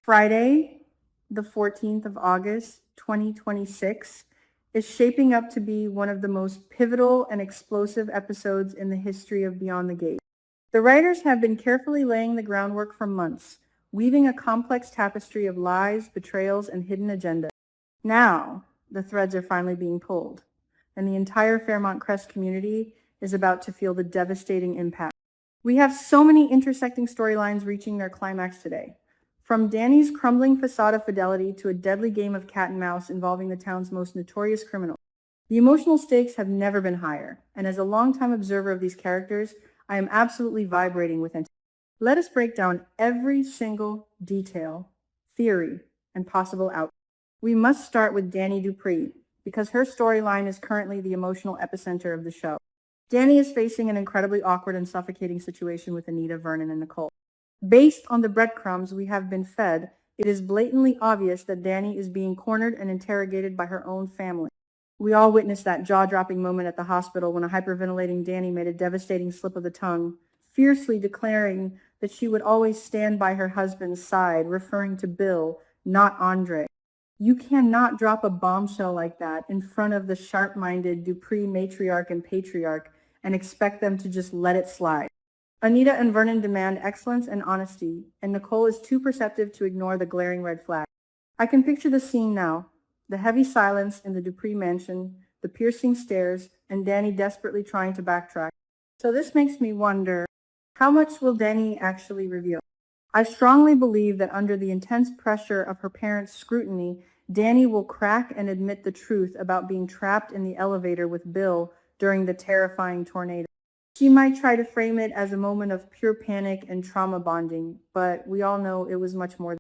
Friday, the 14th of August, 2026, is shaping up to be one of the most pivotal and explosive episodes in the history of Beyond the Gate. The writers have been carefully laying the groundwork for months, weaving a complex tapestry of lies, betrayals, and hidden agendas. Now, the threads are finally being pulled, and the entire Fairmont Crest community is about to feel the devastating impact. We have so many intersecting storylines reaching their climax today. From Danny's crumbling facade of fidelity to a deadly game of cat and mouse involving the town's most notorious criminal. The emotional stakes have never been higher, and as a longtime observer of these characters, I am absolutely vibrating with anticipation. Let us break down every single detail, theory, and possible outcome. We must start with Danny Dupree, because her storyline is currently the emotional epicenter of the show. Danny is facing an incredibly awkward and suffocating situation with Anita, Vernon, and Nicole. Based on the breadcrumbs we have been fed, it is blatantly obvious that Danny is being cornered and interrogated by her own family. We all witnessed that jaw-dropping moment at the hospital when a hyperventilating Danny made a devastating slip of the tongue, fiercely declaring that she would always stand by her husband's side, referring to Bill, not Andre. You cannot drop a bombshell like that in front of the sharp-minded Dupree matriarch and patriarch and expect them to just let it slide. Anita and Vernon demand excellence and honesty, and Nicole is too perceptive to ignore the glaring red flag. I can picture the scene now, the heavy silence in the Dupree mansion, the piercing stares, and Danny desperately trying to backtrack. So this makes me wonder, how much will Danny actually reveal? I strongly believe that under the intense pressure of her parents' scrutiny, Danny will crack and admit the truth about being trapped in the elevator with Bill during the terrifying tornado. She might try to frame it as a moment of pure panic and trauma bonding, but we all know it was much more.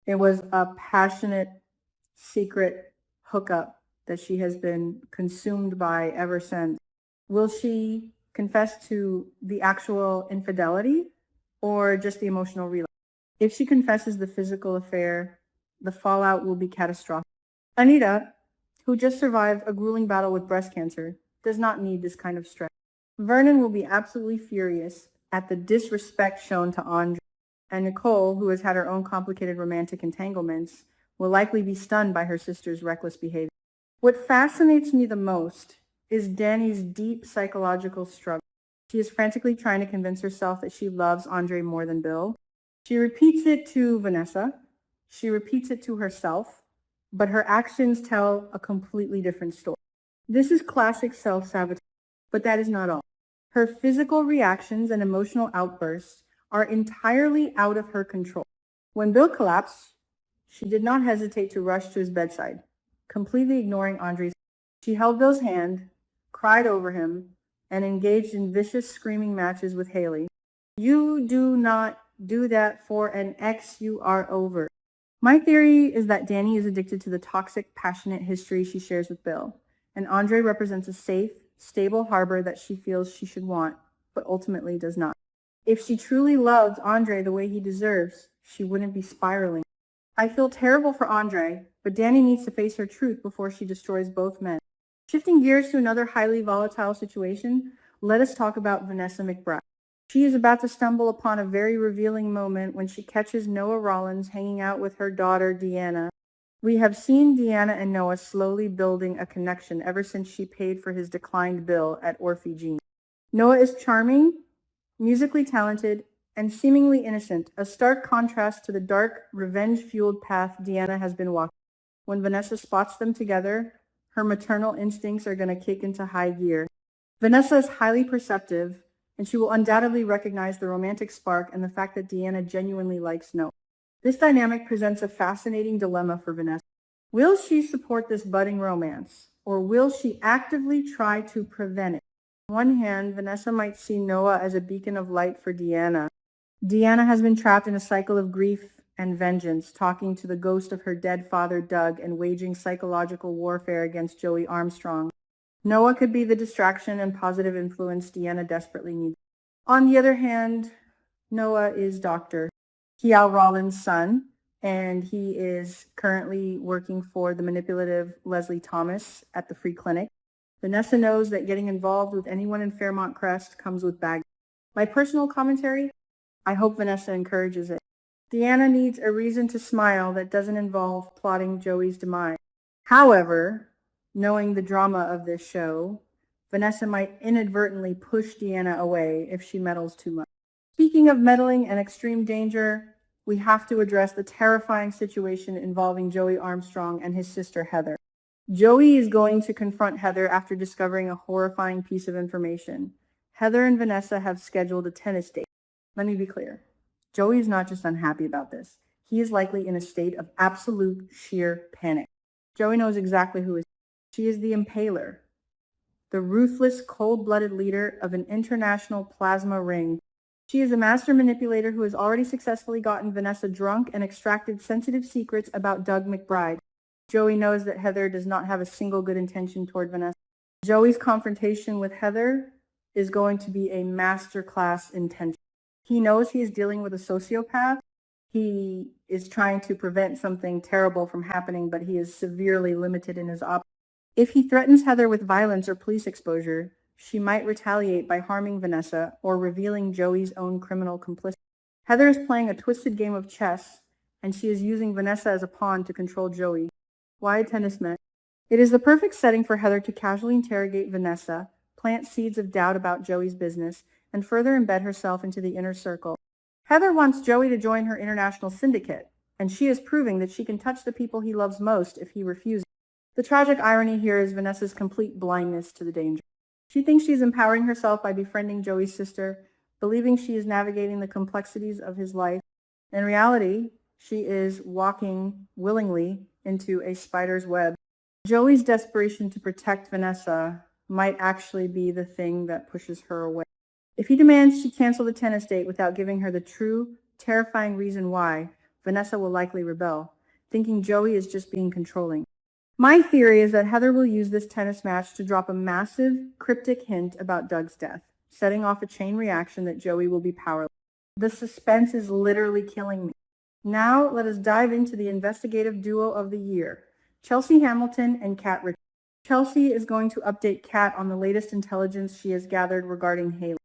It was a passionate, secret hookup that she has been consumed by ever since. Will she confess to the actual infidelity or just the emotional relapse? If she confesses the physical affair, the fallout will be catastrophic. Anita, who just survived a grueling battle with breast cancer, does not need this kind of stress. Vernon will be absolutely furious at the disrespect shown to Andre, and Nicole, who has had her own complicated romantic entanglements, will likely be stunned by her sister's reckless behavior. What fascinates me the most is Danny's deep psychological struggle. She is frantically trying to convince herself that she loves Andre more than Bill. She repeats it to Vanessa. She repeats it to herself, but her actions tell a completely different story. This is classic self-sabotage, but that is not all. Her physical reactions and emotional outbursts are entirely out of her control. When Bill collapsed, she did not hesitate to rush to his bedside, completely ignoring Andre's. She held Bill's hand, cried over him, and engaged in vicious screaming matches with Haley. You do not do that for an ex you are over. My theory is that Danny is addicted to the toxic, passionate history she shares with Bill, and Andre represents a safe, stable harbor that she feels she should want, but ultimately does not. If she truly loved Andre the way he deserves, she wouldn't be spiraling. I feel terrible for Andre, but Danny needs to face her truth before she destroys both men. Shifting gears to another highly volatile situation, let us talk about Vanessa McBride. She is about to stumble upon a very revealing moment when she catches Noah Rollins hanging out with her daughter, Deanna. We have seen Deanna and Noah slowly building a connection ever since she paid for his declined bill at Orphe Jean. Noah is charming, musically talented, and seemingly innocent, a stark contrast to the dark, revenge-fueled path Deanna has been walking. When Vanessa spots them together, her maternal instincts are going to kick into high gear. Vanessa is highly perceptive, and she will undoubtedly recognize the romantic spark and the fact that Deanna genuinely likes Noah. This dynamic presents a fascinating dilemma for Vanessa. Will she support this budding romance, or will she actively try to prevent it? On one hand, Vanessa might see Noah as a beacon of light for Deanna. Deanna has been trapped in a cycle of grief and vengeance, talking to the ghost of her dead father, Doug, and waging psychological warfare against Joey Armstrong. Noah could be the distraction and positive influence Deanna desperately needs. On the other hand, Noah is Dr. Kial Rollins' son, and he is currently working for the manipulative Leslie Thomas at the Free Clinic. Vanessa knows that getting involved with anyone in Fairmont Crest comes with baggage. My personal commentary, I hope Vanessa encourages it. Deanna needs a reason to smile that doesn't involve plotting Joey's demise. However, knowing the drama of this show, Vanessa might inadvertently push Deanna away if she meddles too much. Speaking of meddling and extreme danger, we have to address the terrifying situation involving Joey Armstrong and his sister Heather. Joey is going to confront Heather after discovering a horrifying piece of information. Heather and Vanessa have scheduled a tennis date. Let me be clear. Joey is not just unhappy about this. He is likely in a state of absolute sheer panic. Joey knows exactly who is. She is the Impaler, the ruthless, cold-blooded leader of an international plasma ring. She is a master manipulator who has already successfully gotten Vanessa drunk and extracted sensitive secrets about Doug McBride. Joey knows that Heather does not have a single good intention toward Vanessa. Joey's confrontation with Heather is going to be a masterclass in tension. He knows he is dealing with a sociopath. He is trying to prevent something terrible from happening, but he is severely limited in his options. If he threatens Heather with violence or police exposure, she might retaliate by harming Vanessa or revealing Joey's own criminal complicity. Heather is playing a twisted game of chess, and she is using Vanessa as a pawn to control Joey. Why a tennis match? It is the perfect setting for Heather to casually interrogate Vanessa, plant seeds of doubt about Joey's business, and further embed herself into the inner circle. Heather wants Joey to join her international syndicate, and she is proving that she can touch the people he loves most if he refuses. The tragic irony here is Vanessa's complete blindness to the danger. She thinks she's empowering herself by befriending Joey's sister, believing she is navigating the complexities of his life. In reality, she is walking willingly into a spider's web. Joey's desperation to protect Vanessa might actually be the thing that pushes her away. If he demands she cancel the tennis date without giving her the true, terrifying reason why, Vanessa will likely rebel, thinking Joey is just being controlling. My theory is that Heather will use this tennis match to drop a massive, cryptic hint about Doug's death, setting off a chain reaction that Joey will be powerless. The suspense is literally killing me. Now, let us dive into the investigative duo of the year, Chelsea Hamilton and Kat Richards. Chelsea is going to update Kat on the latest intelligence she has gathered regarding Haley.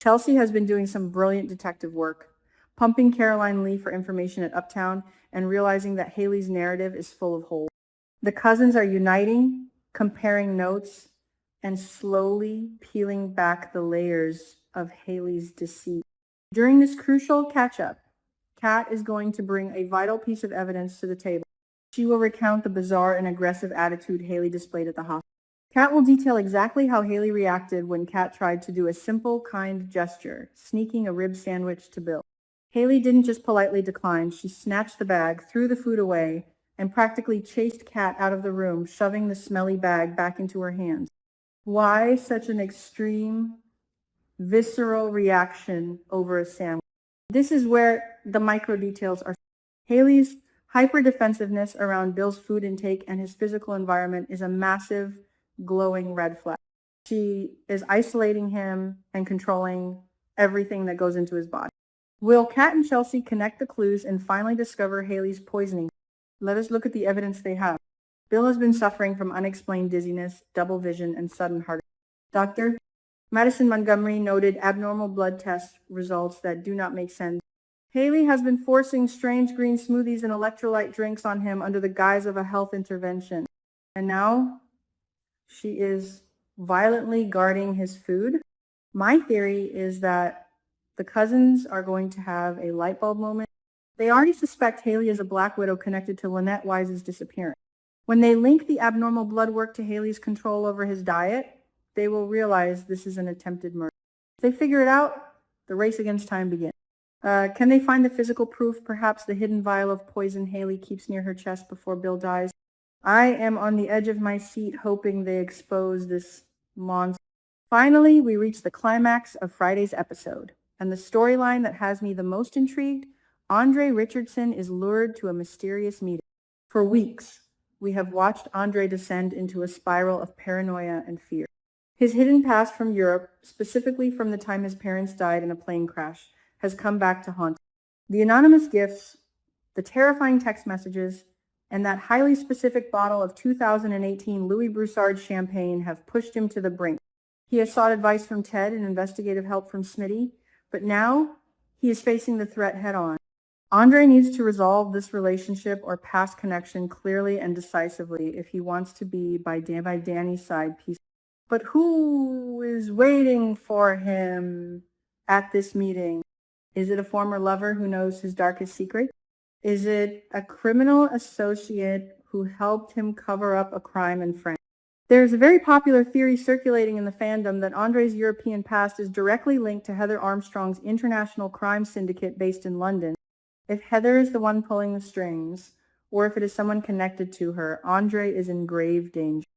Chelsea has been doing some brilliant detective work, pumping Caroline Lee for information at Uptown and realizing that Haley's narrative is full of holes. The cousins are uniting, comparing notes, and slowly peeling back the layers of Haley's deceit. During this crucial catch-up, Kat is going to bring a vital piece of evidence to the table. She will recount the bizarre and aggressive attitude Haley displayed at the hospital. Kat will detail exactly how Haley reacted when Kat tried to do a simple, kind gesture, sneaking a rib sandwich to Bill. Haley didn't just politely decline. She snatched the bag, threw the food away, and practically chased Kat out of the room, shoving the smelly bag back into her hands. Why such an extreme, visceral reaction over a sandwich? This is where the micro details are. Haley's hyper-defensiveness around Bill's food intake and his physical environment is a massive, glowing red flag. She is isolating him and controlling everything that goes into his body. Will Kat and Chelsea connect the clues and finally discover Haley's poisoning? Let us look at the evidence they have. Bill has been suffering from unexplained dizziness, double vision, and sudden heart attack. Dr. Madison Montgomery noted abnormal blood test results that do not make sense. Haley has been forcing strange green smoothies and electrolyte drinks on him under the guise of a health intervention. And now she is violently guarding his food. My theory is that the cousins are going to have a light bulb moment. They already suspect Haley is a Black Widow connected to Lynette Wise's disappearance. When they link the abnormal blood work to Haley's control over his diet, they will realize this is an attempted murder. If they figure it out, the race against time begins. Can they find the physical proof, perhaps the hidden vial of poison Haley keeps near her chest before Bill dies? I am on the edge of my seat hoping they expose this monster. Finally, we reach the climax of Friday's episode, and the storyline that has me the most intrigued. Andre Richardson is lured to a mysterious meeting. For weeks, we have watched Andre descend into a spiral of paranoia and fear. His hidden past from Europe, specifically from the time his parents died in a plane crash, has come back to haunt him. The anonymous gifts, the terrifying text messages, and that highly specific bottle of 2018 Louis Broussard champagne have pushed him to the brink. He has sought advice from Ted and investigative help from Smitty, but now he is facing the threat head-on. Andre needs to resolve this relationship or past connection clearly and decisively if he wants to be by Danny's side peaceful. But who is waiting for him at this meeting? Is it a former lover who knows his darkest secret? Is it a criminal associate who helped him cover up a crime in France? There's a very popular theory circulating in the fandom that Andre's European past is directly linked to Heather Armstrong's international crime syndicate based in London. If Heather is the one pulling the strings, or if it is someone connected to her, Andre is in grave danger.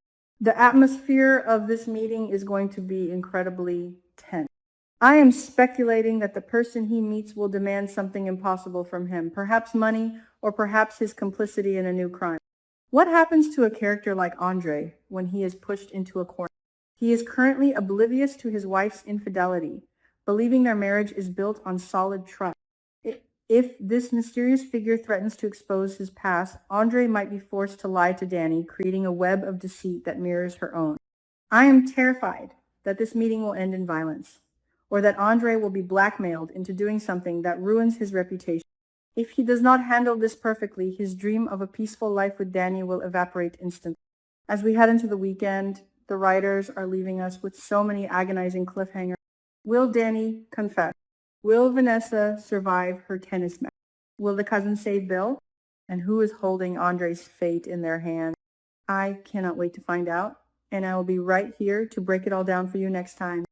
The atmosphere of this meeting is going to be incredibly tense. I am speculating that the person he meets will demand something impossible from him, perhaps money, or perhaps his complicity in a new crime. What happens to a character like Andre when he is pushed into a corner? He is currently oblivious to his wife's infidelity, believing their marriage is built on solid trust. If this mysterious figure threatens to expose his past, Andre might be forced to lie to Danny, creating a web of deceit that mirrors her own. I am terrified that this meeting will end in violence, or that Andre will be blackmailed into doing something that ruins his reputation. If he does not handle this perfectly, his dream of a peaceful life with Danny will evaporate instantly. As we head into the weekend, the writers are leaving us with so many agonizing cliffhangers. Will Danny confess? Will Vanessa survive her tennis match? Will the cousins save Bill? And who is holding Andre's fate in their hands? I cannot wait to find out, and I will be right here to break it all down for you next time.